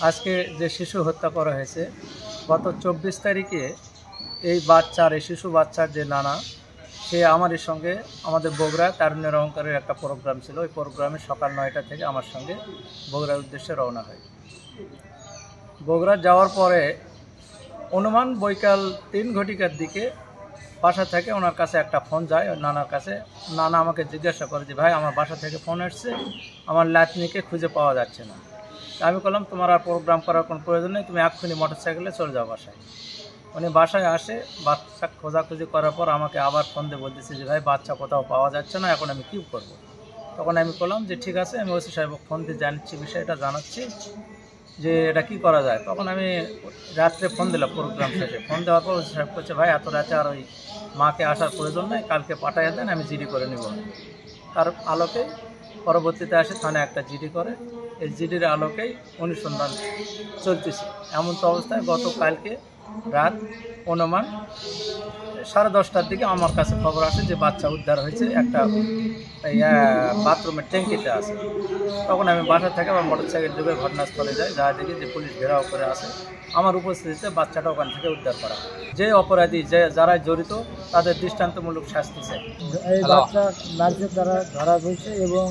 আজকে যে শিশু হত্যা করা হয়েছে গত 24 তারিখে এই বাচ্চার এই শিশু বাচ্চার যে নানা সে আমাদের সঙ্গে আমাদের বগুড়া তারুণ্যের অহংকারের একটা প্রোগ্রাম ছিল। ওই প্রোগ্রামে সকাল 9টা থেকে আমার সঙ্গে বগুড়ার উদ্দেশ্যে রওনা হয়। বগুড়া যাওয়ার পরে অনুমান বৈকাল 3 ঘটিকার দিকে বাসা থেকে ওনার কাছে একটা ফোন যায় নানার কাছে। নানা আমাকে জিজ্ঞাসা করে যে ভাই আমার বাসা থেকে ফোন আসছে, আমার লাতনিকে খুঁজে পাওয়া যাচ্ছে না। আমি বললাম তোমার আর প্রোগ্রাম করার কোনো প্রয়োজন নেই, তুমি এক্ষুনি মোটরসাইকেলে চলে যাও বাসায়। উনি বাসায় আসে, বাচ্চা খোঁজাখুঁজি করার পর আমাকে আবার ফোন দিয়ে বলতেছে যে ভাই বাচ্চা কোথাও পাওয়া যাচ্ছে না, এখন আমি কী করব। তখন আমি বললাম যে ঠিক আছে, আমি ওসি সাহেব ফোন দিয়ে জানাচ্ছি, বিষয়টা জানাচ্ছি যে এটা কী করা যায়। তখন আমি রাত্রে ফোন দিলাম, প্রোগ্রাম শেষে ফোন দেওয়ার পর ওসি সাহেব করছে ভাই এত রাতে আর ওই মাকে আসার প্রয়োজন নেই, কালকে পাঠাইয়া দেন, আমি জিডি করে নেব। তার আলোকে পরবর্তীতে আসে থানায় একটা জিডি করে। এই জিডির আলোকেই অনুসন্ধান চলতেছে। এমন তো অবস্থায় গতকালকে রাত অনুমান 10:30টার দিকে আমার কাছে খবর আসে যে বাচ্চা উদ্ধার হয়েছে, একটা বাথরুমের ট্যাঙ্কিতে আছে। তখন আমি বাসা থেকে আমার মোটরসাইকেল যুগে ঘটনাস্থলে যাই, যা দেখি যে পুলিশ ঘেরাও করে আছে। আমার উপস্থিতিতে বাচ্চাটা ওখান থেকে উদ্ধার করা। যে অপরাধী যারা জড়িত তাদের দৃষ্টান্তমূলক শাস্তি চাই। এই বাচ্চা লাঞ্চের দ্বারা ধরা হয়েছে এবং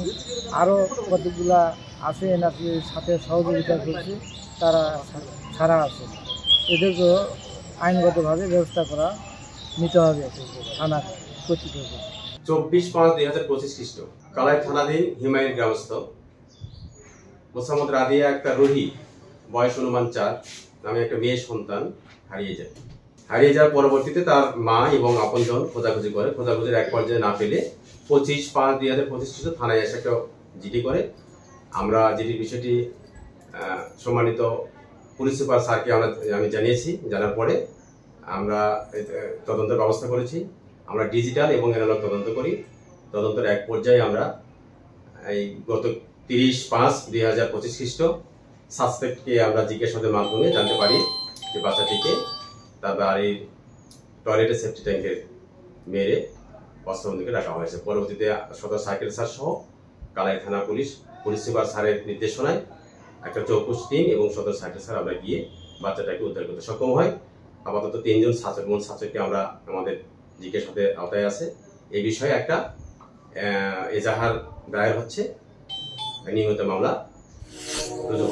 আরও কতগুলা আছে এনার সাথে সহযোগিতা করছে, তারা ছাড়া আছে। এদেরকেও আইনগতভাবে ব্যবস্থা করা নিতে হবে থানার কর্তৃপক্ষ। 24/5/2025 খ্রিস্ট কালাই থানাধীন হিমায়ুন গ্রামস্থ মোসাম্মদ রাদিয়া একটা রুহি বয়স অনুমান 4 নামে একটা মেয়ে সন্তান হারিয়ে যায়। হারিয়ে যাওয়ার পরবর্তীতে তার মা এবং আপনজন খোঁজাখুঁজি করে। খোঁজাখুঁজির এক পর্যায়ে না পেলে 25/5/2025 খ্রিস্ট থানায় এসে একটা জিডি করে। আমরা জিডির বিষয়টি সম্মানিত পুলিশ সুপার স্যারকে আমি জানিয়েছি। জানার পরে আমরা তদন্তের ব্যবস্থা করেছি। আমরা ডিজিটাল এবং অ্যানালগ তদন্ত করি। তদন্তের এক পর্যায়ে আমরা এই গত 30/5/2025 খ্রিস্ট সাসপেক্টকে আমরা জিজ্ঞাসাবাদের মাধ্যমে জানতে পারি যে বাচ্চাটিকে তার বাড়ির টয়লেটের সেফটি ট্যাঙ্কের মেরে অস্ত্রবন্দীকে রাখা হয়েছে। পরবর্তীতে সদর সার্কেল স্যার সহ কালাই থানা পুলিশ সুপার স্যারের নির্দেশনায় একটা চৌকুশ টিম এবং সদর সার্কেল স্যার আমরা গিয়ে বাচ্চাটাকে উদ্ধার করতে সক্ষম হয়। আপাতত 3 জন ছাত্রকে আমরা আমাদের জিজ্ঞাসাবাদের আওতায় আছে। এই বিষয়ে একটা এজাহার দায়ের হচ্ছে, নিয়মিত মামলা রুজু